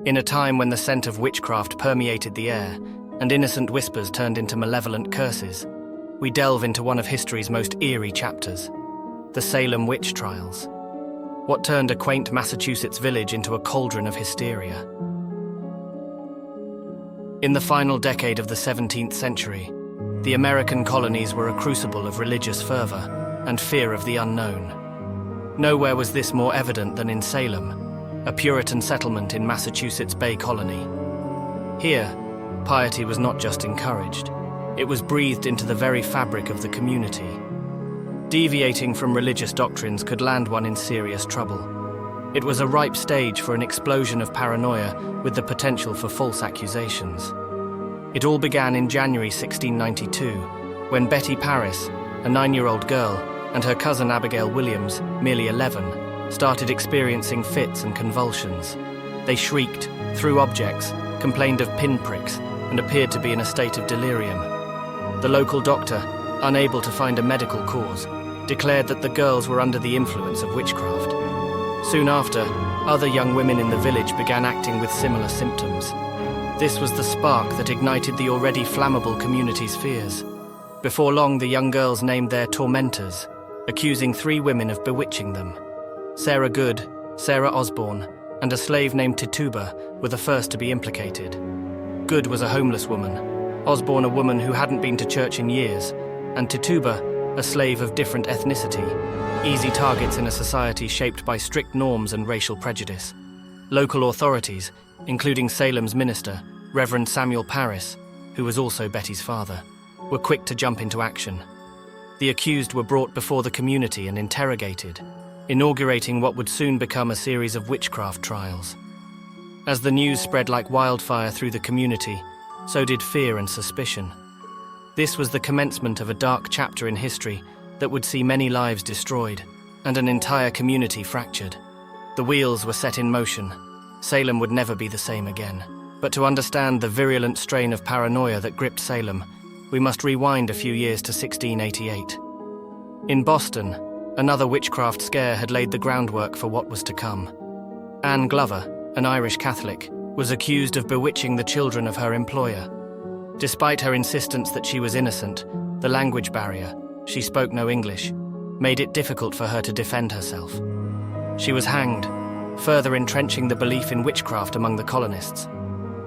In a time when the scent of witchcraft permeated the air, and innocent whispers turned into malevolent curses, we delve into one of history's most eerie chapters, the Salem Witch Trials. What turned a quaint Massachusetts village into a cauldron of hysteria? In the final decade of the 17th century, the American colonies were a crucible of religious fervor and fear of the unknown. Nowhere was this more evident than in Salem, a Puritan settlement in Massachusetts Bay Colony. Here, piety was not just encouraged, it was breathed into the very fabric of the community. Deviating from religious doctrines could land one in serious trouble. It was a ripe stage for an explosion of paranoia with the potential for false accusations. It all began in January 1692, when Betty Paris, a 9-year-old girl, and her cousin Abigail Williams, merely 11, started experiencing fits and convulsions. They shrieked, threw objects, complained of pinpricks, and appeared to be in a state of delirium. The local doctor, unable to find a medical cause, declared that the girls were under the influence of witchcraft. Soon after, other young women in the village began acting with similar symptoms. This was the spark that ignited the already flammable community's fears. Before long, the young girls named their tormentors, accusing 3 women of bewitching them. Sarah Good, Sarah Osborne, and a slave named Tituba were the first to be implicated. Good was a homeless woman, Osborne a woman who hadn't been to church in years, and Tituba a slave of different ethnicity, easy targets in a society shaped by strict norms and racial prejudice. Local authorities, including Salem's minister, Reverend Samuel Parris, who was also Betty's father, were quick to jump into action. The accused were brought before the community and interrogated, inaugurating what would soon become a series of witchcraft trials. As the news spread like wildfire through the community, so did fear and suspicion. This was the commencement of a dark chapter in history that would see many lives destroyed and an entire community fractured. The wheels were set in motion. Salem would never be the same again. But to understand the virulent strain of paranoia that gripped Salem, we must rewind a few years to 1688. In Boston, another witchcraft scare had laid the groundwork for what was to come. Anne Glover, an Irish Catholic, was accused of bewitching the children of her employer. Despite her insistence that she was innocent, the language barrier, she spoke no English, made it difficult for her to defend herself. She was hanged, further entrenching the belief in witchcraft among the colonists.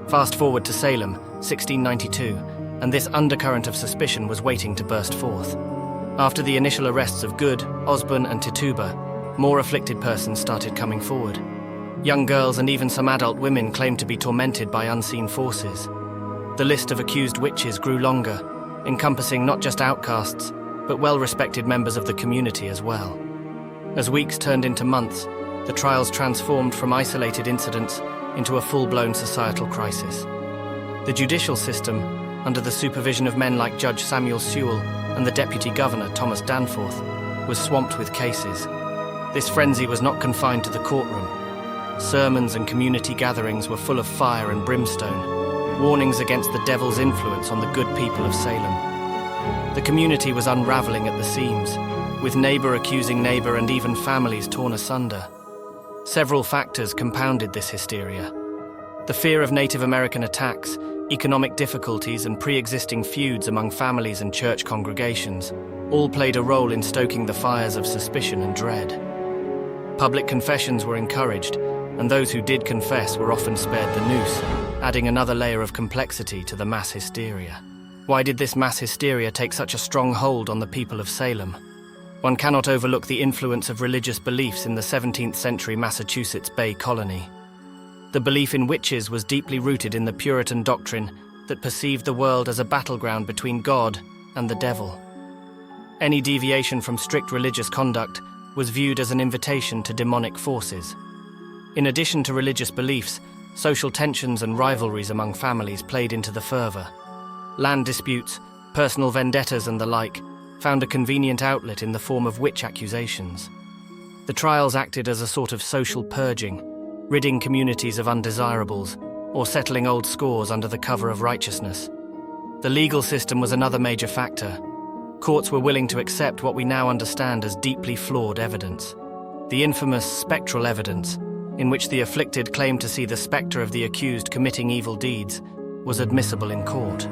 Fast forward to Salem, 1692, and this undercurrent of suspicion was waiting to burst forth. After the initial arrests of Good, Osborne, and Tituba, more afflicted persons started coming forward. Young girls and even some adult women claimed to be tormented by unseen forces. The list of accused witches grew longer, encompassing not just outcasts, but well-respected members of the community as well. As weeks turned into months, the trials transformed from isolated incidents into a full-blown societal crisis. The judicial system, under the supervision of men like Judge Samuel Sewell and the Deputy Governor Thomas Danforth, was swamped with cases. This frenzy was not confined to the courtroom. Sermons and community gatherings were full of fire and brimstone, warnings against the devil's influence on the good people of Salem. The community was unraveling at the seams, with neighbor accusing neighbor and even families torn asunder. Several factors compounded this hysteria. The fear of Native American attacks, economic difficulties, and pre-existing feuds among families and church congregations all played a role in stoking the fires of suspicion and dread. Public confessions were encouraged, and those who did confess were often spared the noose, adding another layer of complexity to the mass hysteria. Why did this mass hysteria take such a strong hold on the people of Salem? One cannot overlook the influence of religious beliefs in the 17th century Massachusetts Bay Colony. The belief in witches was deeply rooted in the Puritan doctrine that perceived the world as a battleground between God and the devil. Any deviation from strict religious conduct was viewed as an invitation to demonic forces. In addition to religious beliefs, social tensions and rivalries among families played into the fervor. Land disputes, personal vendettas and the like found a convenient outlet in the form of witch accusations. The trials acted as a sort of social purging, ridding communities of undesirables or settling old scores under the cover of righteousness. The legal system was another major factor. Courts were willing to accept what we now understand as deeply flawed evidence. The infamous Spectral Evidence, in which the afflicted claimed to see the spectre of the accused committing evil deeds, was admissible in court.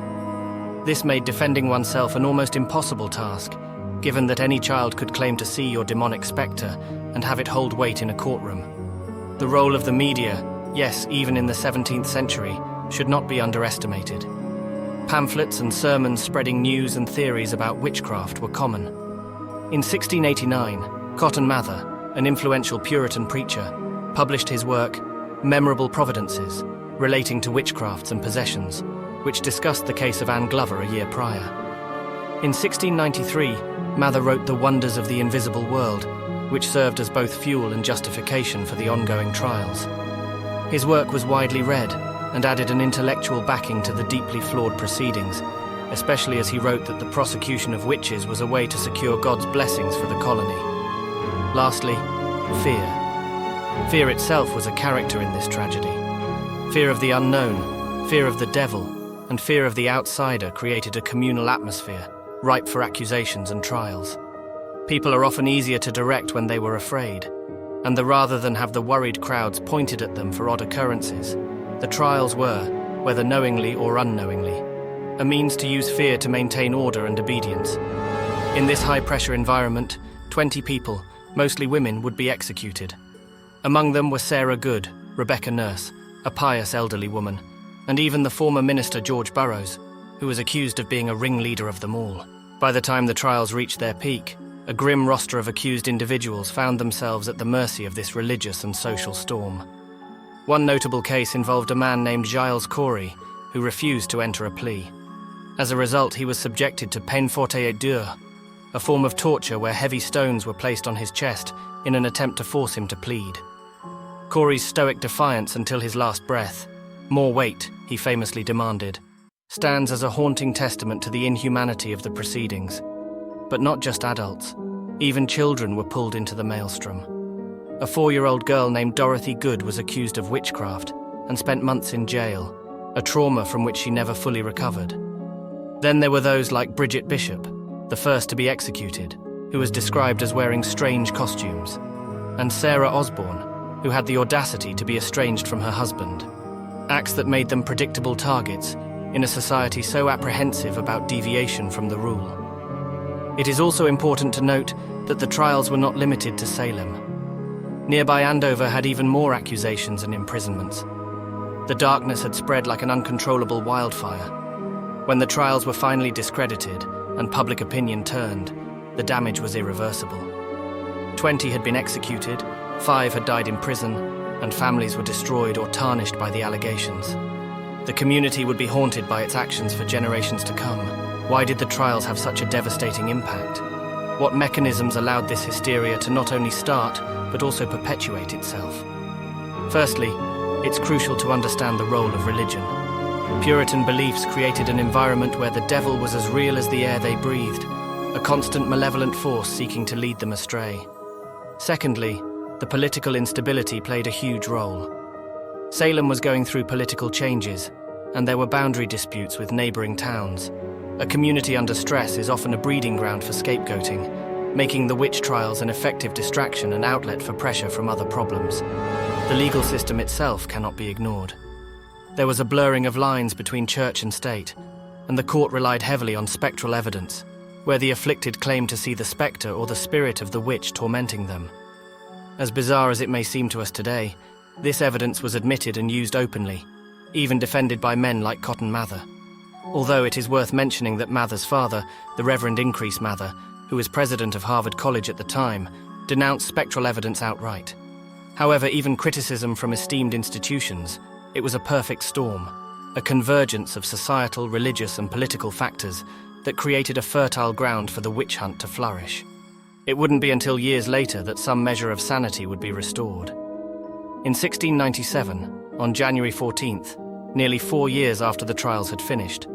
This made defending oneself an almost impossible task, given that any child could claim to see your demonic spectre and have it hold weight in a courtroom. The role of the media, yes, even in the 17th century, should not be underestimated. Pamphlets and sermons spreading news and theories about witchcraft were common. In 1689, Cotton Mather, an influential Puritan preacher, published his work, Memorable Providences, relating to witchcrafts and possessions, which discussed the case of Anne Glover a year prior. In 1693, Mather wrote The Wonders of the Invisible World, which served as both fuel and justification for the ongoing trials. His work was widely read and added an intellectual backing to the deeply flawed proceedings, especially as he wrote that the prosecution of witches was a way to secure God's blessings for the colony. Lastly, fear. Fear itself was a character in this tragedy. Fear of the unknown, fear of the devil, and fear of the outsider created a communal atmosphere, ripe for accusations and trials. People are often easier to direct when they were afraid, and rather than have the worried crowds pointed at them for odd occurrences, the trials were, whether knowingly or unknowingly, a means to use fear to maintain order and obedience. In this high-pressure environment, 20 people, mostly women, would be executed. Among them were Sarah Good, Rebecca Nurse, a pious elderly woman, and even the former minister George Burroughs, who was accused of being a ringleader of them all. By the time the trials reached their peak, a grim roster of accused individuals found themselves at the mercy of this religious and social storm. One notable case involved a man named Giles Corey, who refused to enter a plea. As a result, he was subjected to peine forte et dure, a form of torture where heavy stones were placed on his chest in an attempt to force him to plead. Corey's stoic defiance until his last breath, more weight, he famously demanded, stands as a haunting testament to the inhumanity of the proceedings. But not just adults, even children were pulled into the maelstrom. A 4-year-old girl named Dorothy Good was accused of witchcraft and spent months in jail, a trauma from which she never fully recovered. Then there were those like Bridget Bishop, the first to be executed, who was described as wearing strange costumes, and Sarah Osborne, who had the audacity to be estranged from her husband, acts that made them predictable targets in a society so apprehensive about deviation from the rule. It is also important to note that the trials were not limited to Salem. Nearby Andover had even more accusations and imprisonments. The darkness had spread like an uncontrollable wildfire. When the trials were finally discredited and public opinion turned, the damage was irreversible. 20 had been executed, 5 had died in prison, and families were destroyed or tarnished by the allegations. The community would be haunted by its actions for generations to come. Why did the trials have such a devastating impact? What mechanisms allowed this hysteria to not only start, but also perpetuate itself? Firstly, it's crucial to understand the role of religion. Puritan beliefs created an environment where the devil was as real as the air they breathed, a constant malevolent force seeking to lead them astray. Secondly, the political instability played a huge role. Salem was going through political changes, and there were boundary disputes with neighboring towns. A community under stress is often a breeding ground for scapegoating, making the witch trials an effective distraction and outlet for pressure from other problems. The legal system itself cannot be ignored. There was a blurring of lines between church and state, and the court relied heavily on spectral evidence, where the afflicted claimed to see the spectre or the spirit of the witch tormenting them. As bizarre as it may seem to us today, this evidence was admitted and used openly, even defended by men like Cotton Mather. Although it is worth mentioning that Mather's father, the Reverend Increase Mather, who was president of Harvard College at the time, denounced spectral evidence outright. However, even criticism from esteemed institutions, it was a perfect storm, a convergence of societal, religious, and political factors that created a fertile ground for the witch hunt to flourish. It wouldn't be until years later that some measure of sanity would be restored. In 1697, on January 14th, nearly 4 years after the trials had finished,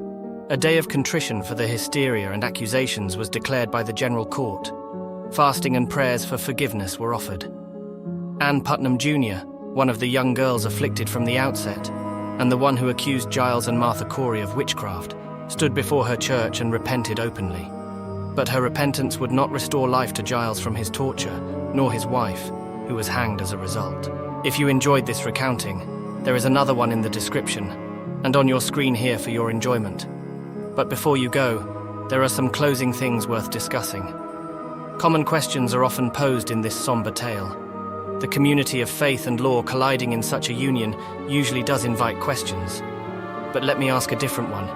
a day of contrition for the hysteria and accusations was declared by the General Court. Fasting and prayers for forgiveness were offered. Ann Putnam Jr., one of the young girls afflicted from the outset, and the one who accused Giles and Martha Corey of witchcraft, stood before her church and repented openly. But her repentance would not restore life to Giles from his torture, nor his wife, who was hanged as a result. If you enjoyed this recounting, there is another one in the description, and on your screen here for your enjoyment. But before you go, there are some closing things worth discussing. Common questions are often posed in this somber tale. The community of faith and law colliding in such a union usually does invite questions. But let me ask a different one.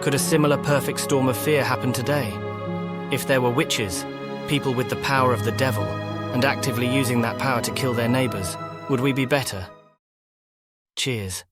Could a similar perfect storm of fear happen today? If there were witches, people with the power of the devil, and actively using that power to kill their neighbors, would we be better? Cheers.